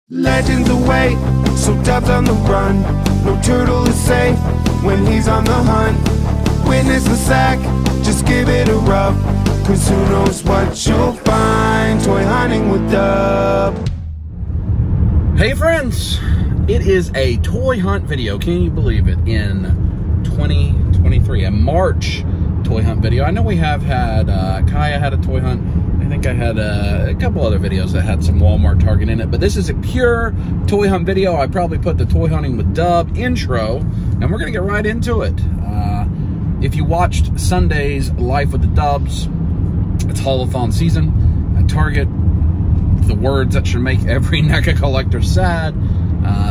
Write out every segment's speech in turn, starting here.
Legends await, so dubs on the run. No turtle is safe when he's on the hunt. Witness the sack, just give it a rub, cause who knows what you'll find toy hunting with Dub. Hey friends, it is a toy hunt video, can you believe it, in 2023, a March toy hunt video. I know we have had, Kaya had a toy hunt. I think I had a couple other videos that had some Walmart Target in it, but this is a pure toy hunt video. I probably put the toy hunting with Dub intro, and we're gonna get right into it. If you watched Sunday's Life with the Dubs, it's haul-a-thon season at Target. The words that should make every NECA collector sad.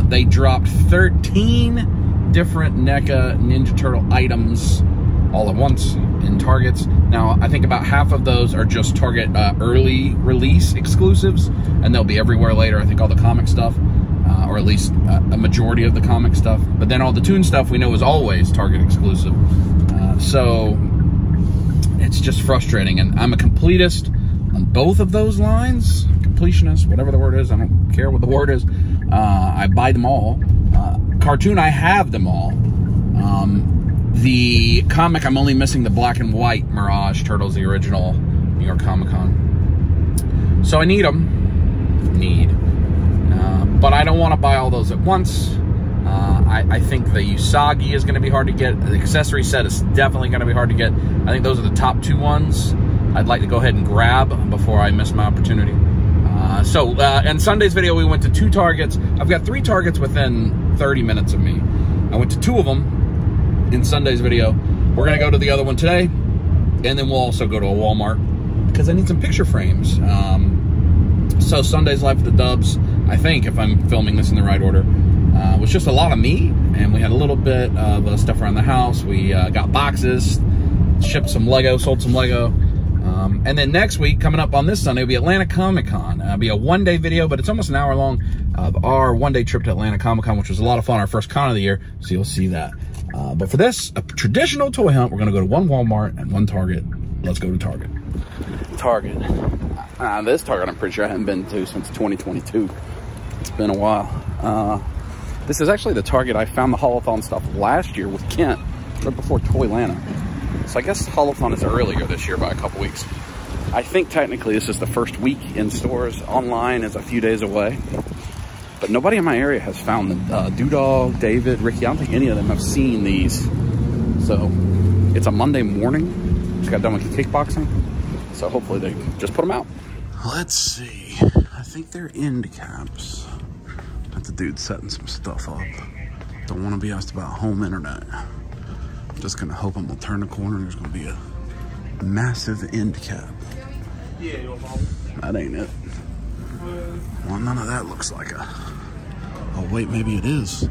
They dropped 13 different NECA Ninja Turtle items all at once in Targets. Now, I think about half of those are just Target early release exclusives, and they'll be everywhere later. I think all the comic stuff, or at least a majority of the comic stuff. But then all the Toon stuff we know is always Target exclusive. So it's just frustrating, and I'm a completist on both of those lines. Completionist, whatever the word is, I don't care what the word is. I buy them all. Cartoon, I have them all. The comic, I'm only missing the black and white Mirage Turtles, the original New York Comic Con. So I need them. But I don't want to buy all those at once. I think the Usagi is going to be hard to get. The accessory set is definitely going to be hard to get. I think those are the top two ones I'd like to go ahead and grab before I miss my opportunity. In Sunday's video, we went to 2 Targets. I've got 3 Targets within 30 minutes of me. I went to 2 of them in Sunday's video. We're gonna go to the other one today, and then we'll also go to a Walmart because I need some picture frames. So Sunday's Life with the Dubs, I think, if I'm filming this in the right order, was just a lot of me, and we had a little bit of stuff around the house. We got boxes, shipped some Lego, sold some Lego. And then next week, coming up on this Sunday, will be Atlanta Comic Con. It'll be a one-day video, but it's almost an hour long of our one-day trip to Atlanta Comic Con, which was a lot of fun, our first con of the year, so you'll see that. But for this, a traditional toy hunt, we're gonna go to 1 Walmart and 1 Target. Let's go to Target. Target. This Target, I'm pretty sure I haven't been to since 2022. It's been a while. This is actually the Target I found the haul-a-thon stuff last year with Kent, right before Toylanta. So I guess haul-a-thon is earlier this year by a couple weeks. I think technically this is the first week in stores. Online is a few days away. But nobody in my area has found them. Doodog, David, Ricky, I don't think any of them have seen these. So it's a Monday morning. Just got done with kickboxing. So hopefully they just put them out. Let's see. I think they're end caps. Got the dude setting some stuff up. Don't want to be asked about home internet. Just gonna hope I'm gonna turn the corner and there's gonna be a massive end cap. Yeah, no problem. That ain't it. Well, none of that looks like a... Oh wait, maybe it is.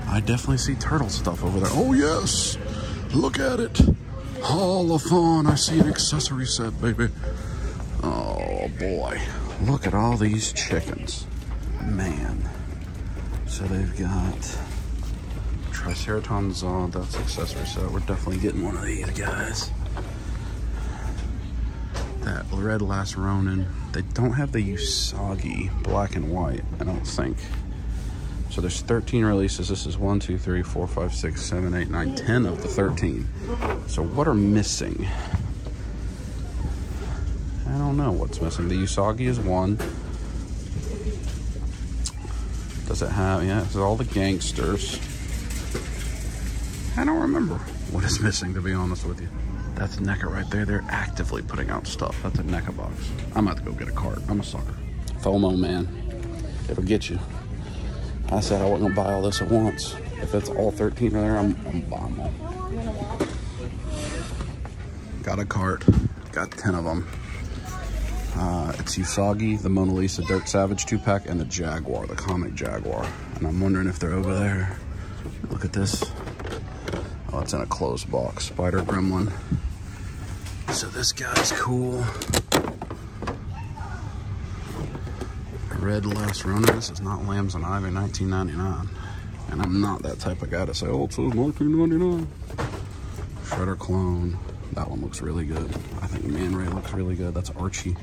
I definitely see turtle stuff over there. Oh yes! Look at it! Haul-a-thon, I see an accessory set, baby. Oh boy. Look at all these chickens. Man. So they've got... Triceratops Zod, that's accessory set. We're definitely getting one of these guys. That Red Last Ronin. They don't have the Usagi black and white, I don't think. So there's 13 releases. This is 1, 2, 3, 4, 5, 6, 7, 8, 9, 10 of the 13. So what are missing? I don't know what's missing. The Usagi is 1. Does it have, yeah, it's all the gangsters. I don't remember what is missing, to be honest with you. That's NECA right there. They're actively putting out stuff. That's a NECA box. I'm about to go get a cart. I'm a sucker. FOMO, man. It'll get you. I said I wasn't gonna buy all this at once. If it's all 13 there, I'm buying them. Got a cart. Got 10 of them. It's Usagi, the Mona Lisa Dirt Savage 2-pack, and the Jaguar, the comic Jaguar. And I'm wondering if they're over there. Look at this. Oh, it's in a closed box. Spider Gremlin. So this guy's cool. Red Last Ronin. This is not Lambs and Ivy, 1999. And I'm not that type of guy to say, oh, it says 1999. Shredder Clone. That one looks really good. I think Man Ray looks really good. That's Archie.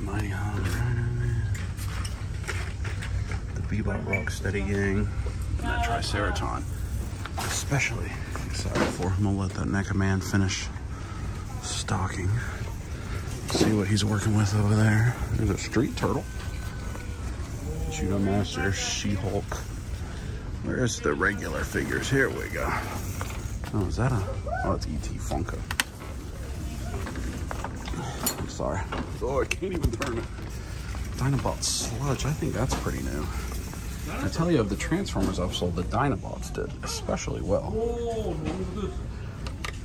Mighty Hunter. Bebop Rocksteady gang. And that Triceratops. Especially excited for. I'm gonna let that NECA man finish stocking. See what he's working with over there. There's a street turtle. Judo Master, She-Hulk. Where's the regular figures? Here we go. Oh, is that a... Oh, it's E.T. Funko. I'm sorry. Oh, I can't even turn it. Dinobot Sludge. I think that's pretty new. I tell you, of the Transformers I've sold, the Dinobots did especially well.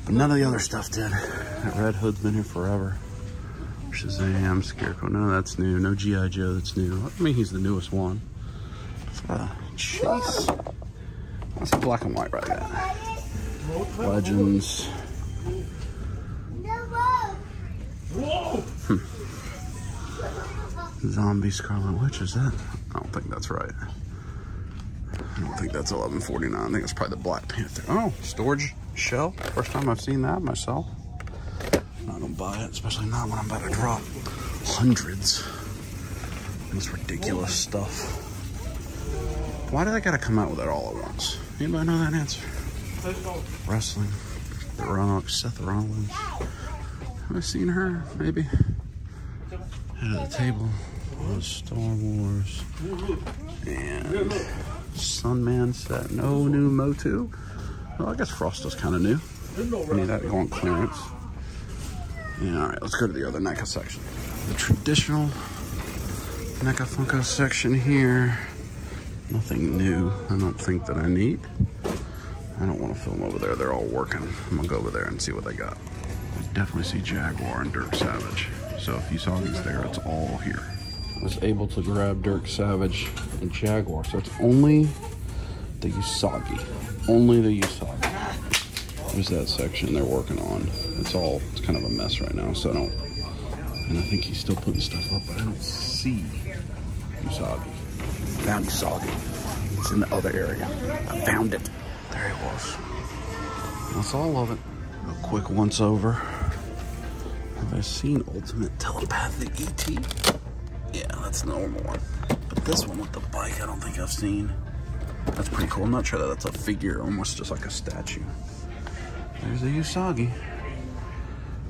But none of the other stuff did. That Red Hood's been here forever. Shazam, Scarecrow. None of that's new. No G.I. Joe that's new. I mean, he's the newest one. Chase. That's a black and white right there. Legends. Zombie Scarlet Witch, is that? I don't think that's right. I don't think that's $11.49. I think it's probably the Black Panther. Oh, storage shell. First time I've seen that myself. I don't buy it, especially not when I'm about to drop hundreds. This ridiculous stuff. Why do they gotta come out with that all at once? Anybody know that answer? Wrestling. The Roanoke, Seth Rollins. Have I seen her? Maybe. Head of the table. Star Wars. And Sunman set. No new Motu. Well, I guess Frost is kind of new. I need that to go on clearance. Yeah, all right, let's go to the other NECA section. The traditional NECA Funko section here. Nothing new. I don't think that I need. I don't want to film over there. They're all working. I'm gonna go over there and see what they got. I definitely see Jaguar and Dirk Savage. So if you saw these there, it's all here. I was able to grab Dirk Savage and Jaguar. So it's only the Usagi. Only the Usagi. There's that section they're working on. It's kind of a mess right now, so I don't, and I think he's still putting stuff up, but I don't see Usagi. Found Usagi. It's in the other area. I found it. There he was. That's all of it. A quick once over. Have I seen Ultimate Telepathic E.T.? Yeah, that's the normal one. But this one with the bike, I don't think I've seen. That's pretty cool. I'm not sure that that's a figure, almost just like a statue. There's the Usagi.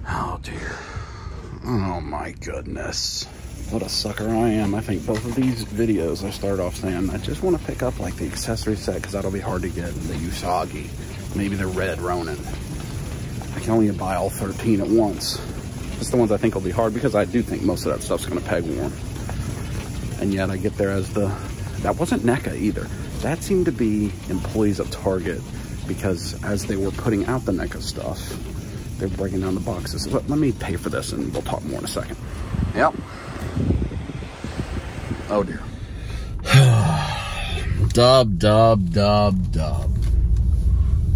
Oh dear. Oh my goodness. What a sucker I am. I think both of these videos I start off saying, I just want to pick up like the accessory set because that'll be hard to get. The Usagi. Maybe the Red Ronin. I can only buy all 13 at once. Just the ones I think will be hard because I do think most of that stuff's going to peg warm. And yet I get there as that wasn't NECA either. That seemed to be employees of Target because as they were putting out the NECA stuff, they're breaking down the boxes. Let me pay for this and we'll talk more in a second. Yep. Oh dear. Dub.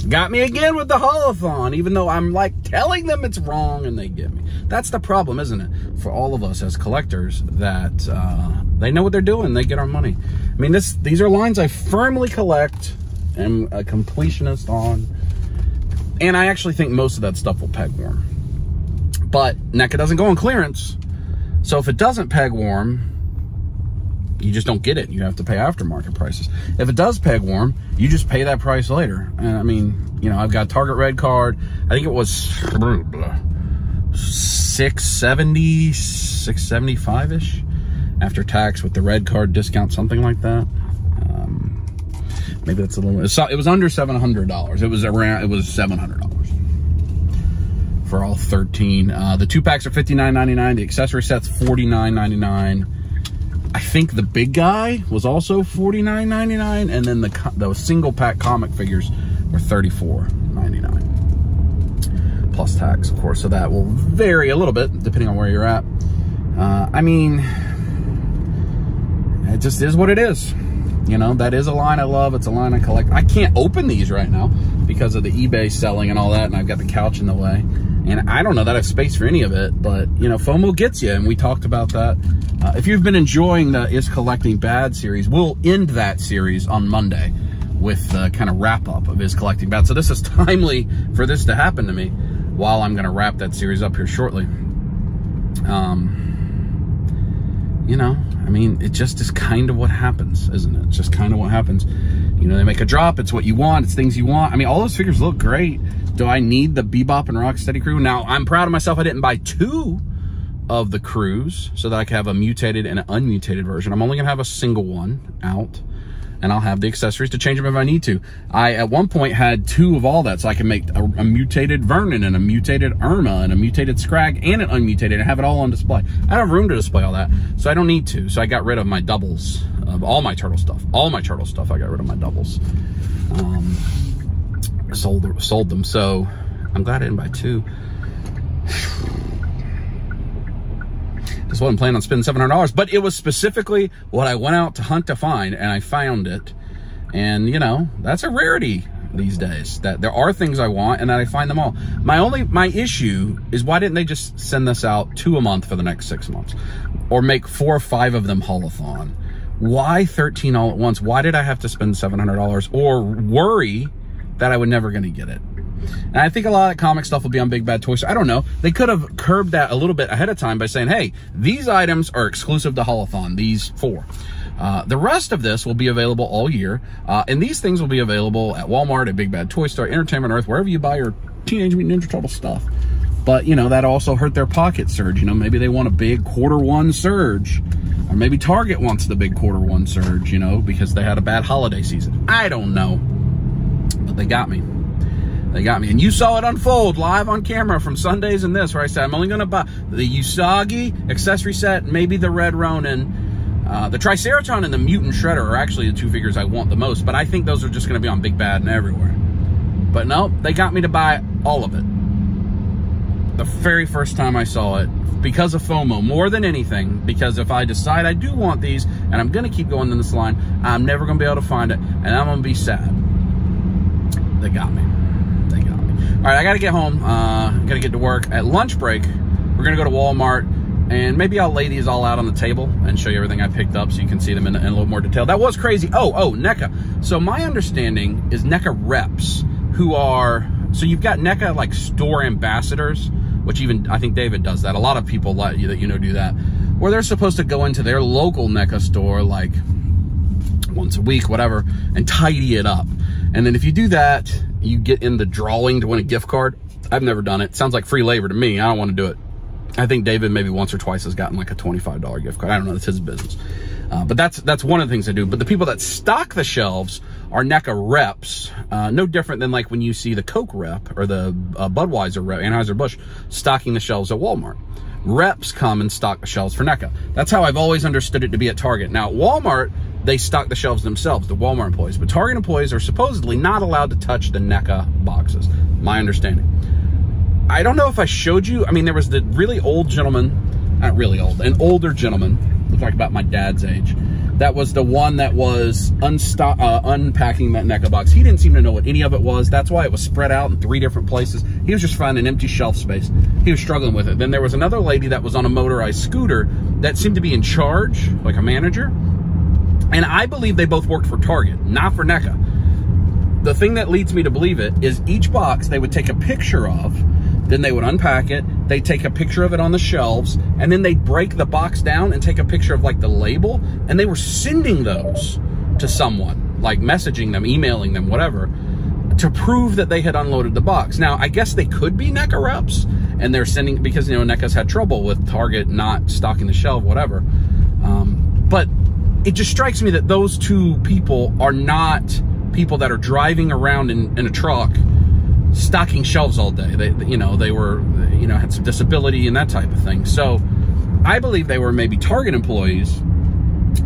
Got me again with the holothon, even though I'm like telling them it's wrong and they get me. That's the problem, isn't it? For all of us as collectors, that they know what they're doing. They get our money. I mean, these are lines I firmly collect and a completionist on. And I actually think most of that stuff will peg warm. But NECA doesn't go on clearance. So if it doesn't peg warm, you just don't get it. You have to pay aftermarket prices. If it does peg warm, you just pay that price later. And I mean, you know, I've got a Target Red card. I think it was $670, $675-ish after tax with the Red card discount, something like that. Maybe that's a little. It was under $700. It was $700 for all 13. The 2-packs are $59.99. The accessory set's $49.99. I think the big guy was also $49.99, and then the single pack comic figures were $34.99 plus tax, of course. So that will vary a little bit depending on where you're at. I mean, it just is what it is. You know, that is a line I love. It's a line I collect. I can't open these right now because of the eBay selling and all that, and I've got the couch in the way. And I don't know that I have space for any of it, but, you know, FOMO gets you, and we talked about that. If you've been enjoying the Is Collecting Bad series, we'll end that series on Monday with the kind of wrap-up of Is Collecting Bad. So this is timely for this to happen to me while I'm going to wrap that series up here shortly. You know, I mean, it just is kind of what happens, isn't it? It's just kind of what happens. You know, they make a drop. It's what you want. It's things you want. I mean, all those figures look great. Do I need the Bebop and Rocksteady crew? Now, I'm proud of myself. I didn't buy 2 of the crews so that I could have a mutated and an unmutated version. I'm only going to have a single one out, and I'll have the accessories to change them if I need to. I, at one point, had 2 of all that, so I can make a mutated Vernon and a mutated Irma and a mutated Scrag and an unmutated and have it all on display. I don't have room to display all that, so I don't need to. So I got rid of my doubles of all my turtle stuff. All my turtle stuff, I got rid of my doubles. Sold them, so I'm glad I didn't buy 2. Just wasn't planning on spending $700, but it was specifically what I went out to hunt to find, and I found it. And you know, that's a rarity these days, that there are things I want and that I find them all. My issue is, why didn't they just send this out 2 a month for the next 6 months, or make 4 or 5 of them holothon? Why 13 all at once? Why did I have to spend $700 or worry that I was never going to get it? And I think a lot of that comic stuff will be on Big Bad Toy Store. I don't know. They could have curbed that a little bit ahead of time by saying, hey, these items are exclusive to Holothon, these 4. The rest of this will be available all year. And these things will be available at Walmart, at Big Bad Toy Store, Entertainment Earth, wherever you buy your Teenage Mutant Ninja Turtle stuff. But, you know, that also hurt their pocket surge. You know, maybe they want a big Q1 surge. Or maybe Target wants the big Q1 surge, you know, because they had a bad holiday season. I don't know. But they got me. They got me. And you saw it unfold live on camera from Sundays and this, where I said, I'm only going to buy the Usagi accessory set, maybe the Red Ronin. The Triceratops and the Mutant Shredder are actually the 2 figures I want the most, but I think those are just going to be on Big Bad and everywhere. But no, they got me to buy all of it. The very first time I saw it, because of FOMO, more than anything, because if I decide I do want these, and I'm going to keep going in this line, I'm never going to be able to find it, and I'm going to be sad. They got me. They got me. All right, I got to get home. Got to get to work. At lunch break, we're going to go to Walmart, and maybe I'll lay these all out on the table and show you everything I picked up so you can see them in a little more detail. That was crazy. Oh, NECA. So my understanding is NECA reps who are, so you've got NECA like store ambassadors, which even, I think David does that. A lot of people that you know do that, where they're supposed to go into their local NECA store like once a week, whatever, and tidy it up. And then if you do that, you get in the drawing to win a gift card. I've never done it. Sounds like free labor to me. I don't want to do it. I think David maybe once or twice has gotten like a $25 gift card. I don't know. That's his business. But that's one of the things I do. But the people that stock the shelves are NECA reps. No different than like when you see the Coke rep or the Budweiser rep, Anheuser-Busch, stocking the shelves at Walmart. Reps come and stock the shelves for NECA. That's how I've always understood it to be at Target. Now, at Walmart, they stock the shelves themselves, the Walmart employees. But Target employees are supposedly not allowed to touch the NECA boxes. My understanding. I don't know if I showed you. I mean, there was the really old gentleman, not really old, an older gentleman, looked like about my dad's age. That was the one that was unpacking that NECA box. He didn't seem to know what any of it was. That's why it was spread out in 3 different places. He was just finding empty shelf space. He was struggling with it. Then there was another lady that was on a motorized scooter that seemed to be in charge, like a manager. And I believe they both worked for Target, not for NECA. The thing that leads me to believe it is each box they would take a picture of, then they would unpack it, they'd take a picture of it on the shelves, and then they'd break the box down and take a picture of like the label, and they were sending those to someone, like messaging them, emailing them, whatever, to prove that they had unloaded the box. Now, I guess they could be NECA reps, and they're sending, because, you know, NECA's had trouble with Target not stocking the shelf, whatever. But it just strikes me that those 2 people are not people that are driving around in a truck stocking shelves all day. They were, had some disability and that type of thing. So I believe they were maybe Target employees,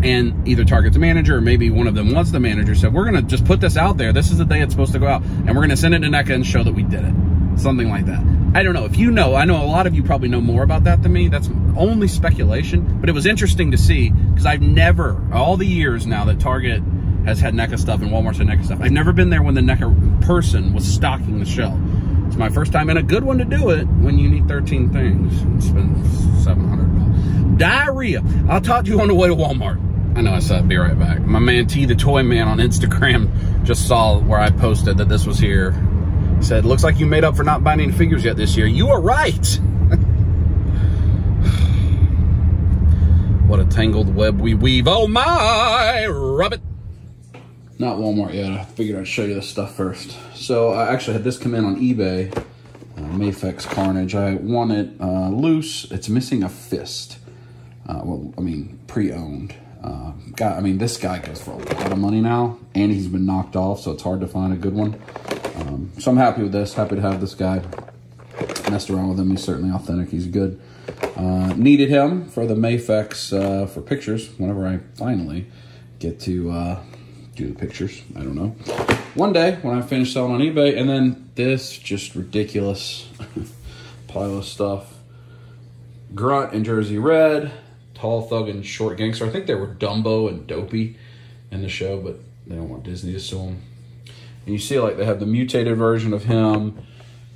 and either Target's manager or maybe one of them was the manager, said, we're going to just put this out there. This is the day it's supposed to go out, and we're going to send it to NECA and show that we did it. Something like that. I don't know. If you know, I know a lot of you probably know more about that than me. That's only speculation, but it was interesting to see, because I've never, all the years now that Target has had NECA stuff and Walmart's had NECA stuff, I've never been there when the NECA person was stocking the shelf. It's my first time, and a good one to do it when you need 13 things and spend $700. Diarrhea. I'll talk to you on the way to Walmart. I know I said be right back. My man T the Toy Man on Instagram just saw where I posted that this was here. He said, looks like you made up for not buying any figures yet this year. You are right. What a tangled web we weave. Oh my, rub it. Not Walmart yet. I figured I'd show you this stuff first. So I actually had this come in on eBay. Mafex Carnage. I want it loose. It's missing a fist. Well, I mean, pre-owned. This guy goes for a lot of money now, and he's been knocked off, so it's hard to find a good one. So I'm happy with this. Happy to have this guy. Messed around with him. He's certainly authentic. He's good. Needed him for the Mafex for pictures whenever I finally get to do the pictures. I don't know. One day when I finish selling on eBay, and then this just ridiculous pile of stuff. Grunt in Jersey Red, Tall Thug and Short Gangster. I think they were Dumbo and Dopey in the show, but they don't want Disney to sue them. And you see, like, they have the mutated version of him,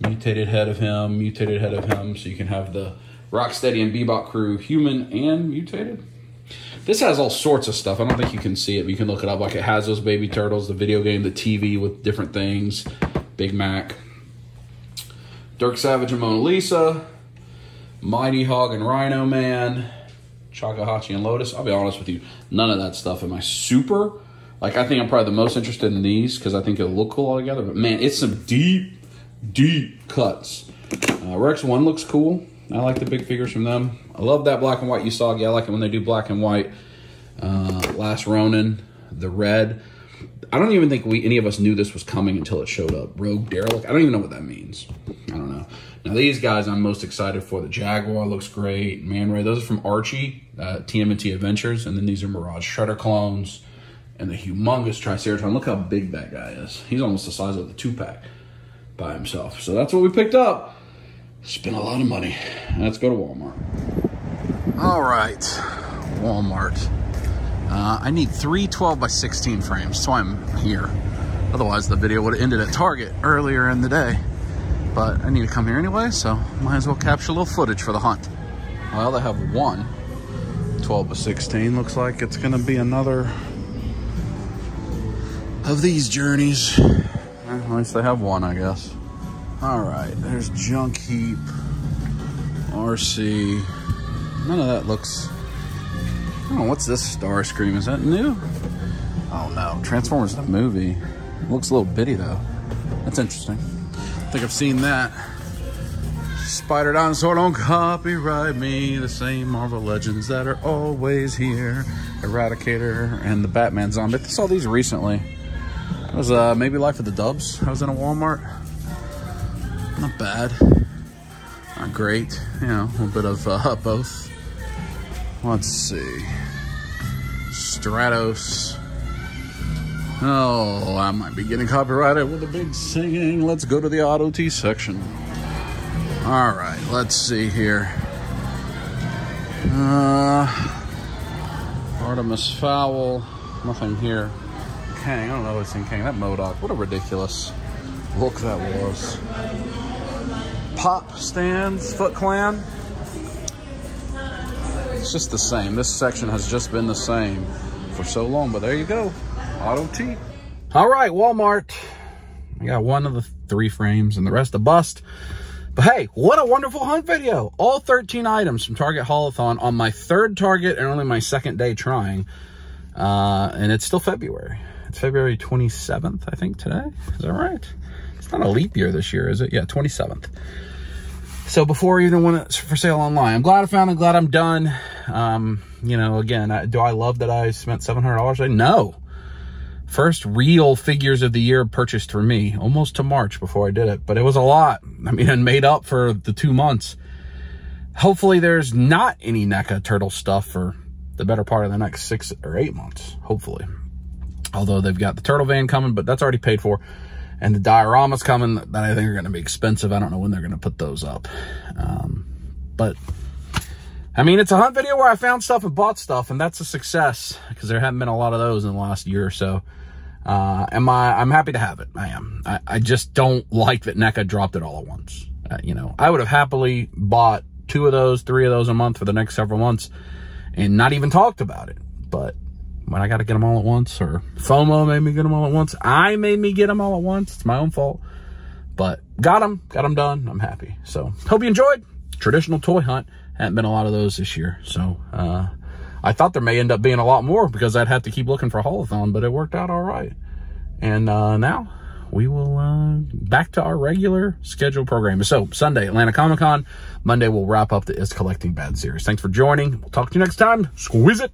mutated head of him, mutated head of him, so you can have the Rocksteady and Bebop crew human and mutated. This has all sorts of stuff. I don't think you can see it, but you can look it up. Like, it has those baby turtles, the video game, the TV with different things, Big Mac, Dirk Savage and Mona Lisa, Mighty Hog and Rhino Man, Chakahachi and Lotus. I'll be honest with you, none of that stuff am I super. Like, I think I'm probably the most interested in these because I think it'll look cool all together. But man, it's some deep, deep cuts. Rex 1 looks cool. I like the big figures from them. I love that black and white Usagi. I like it when they do black and white. Last Ronin, the red. I don't even think any of us knew this was coming until it showed up. Rogue Derelict. I don't even know what that means. I don't know. Now, these guys I'm most excited for. The Jaguar looks great. Man Ray. Those are from Archie, TMNT Adventures. And then these are Mirage Shredder clones. And the humongous Triceratron. Look how big that guy is. He's almost the size of the 2-pack by himself. So that's what we picked up. Spent a lot of money. Let's go to Walmart. All right, Walmart. I need 3 12x16 frames. That's why I'm here. Otherwise, the video would have ended at Target earlier in the day. But I need to come here anyway, so might as well capture a little footage for the hunt. Well, they have one 12x16. Looks like it's going to be another of these journeys. At least they have one, I guess. All right, there's Junk Heap, RC. None of that looks... I don't know, what's this Starscream? Is that new? Oh no, Transformers the movie. It looks a little bitty though. That's interesting. I think I've seen that. Spider Dinosaur, don't copyright me. The same Marvel Legends that are always here. Eradicator and the Batman zombie. I saw these recently. It was maybe Life of the Dubs. I was in a Walmart. Not bad. Not great. You know, a little bit of both. Let's see. Stratos. Oh, I might be getting copyrighted with a big singing. Let's go to the Auto T section. All right, let's see here. Artemis Fowl. Nothing here. Kang, I don't know what's in Kang. That MODOK. What a ridiculous look that was. Pop stands, Foot Clan. It's just the same. This section has just been the same for so long, but there you go. Auto T. All right, Walmart. I got one of the 3 frames and the rest a bust. But hey, what a wonderful hunt video. All 13 items from Target Haulathon on my 3rd Target and only my 2nd day trying. And it's still February. It's February 27th, I think, today. Is that right? It's not a leap year this year, is it? Yeah, 27th. So before either one is for sale online. I'm glad I found it. Glad I'm done. You know, again, do I love that I spent $700? No. First real figures of the year purchased for me. Almost to March before I did it. But it was a lot. I mean, it made up for the 2 months. Hopefully there's not any NECA turtle stuff for the better part of the next 6 or 8 months. Hopefully. Although they've got the turtle van coming, but that's already paid for. And the dioramas coming that I think are going to be expensive. I don't know when they're going to put those up. But, I mean, it's a hunt video where I found stuff and bought stuff, and that's a success because there haven't been a lot of those in the last year or so. I'm happy to have it. I am. I just don't like that NECA dropped it all at once. You know, I would have happily bought 2 of those, 3 of those a month for the next several months and not even talked about it. But when I got to get them all at once, or FOMO made me get them all at once, I made me get them all at once. It's my own fault. But got them done. I'm happy. So hope you enjoyed. Traditional toy hunt. Hadn't been a lot of those this year. So I thought there may end up being a lot more because I'd have to keep looking for Haulathon, but it worked out all right. And now we will back to our regular scheduled program. So Sunday, Atlanta Comic Con. Monday, we'll wrap up the Is Collecting Bad series. Thanks for joining. We'll talk to you next time. Squeeze it.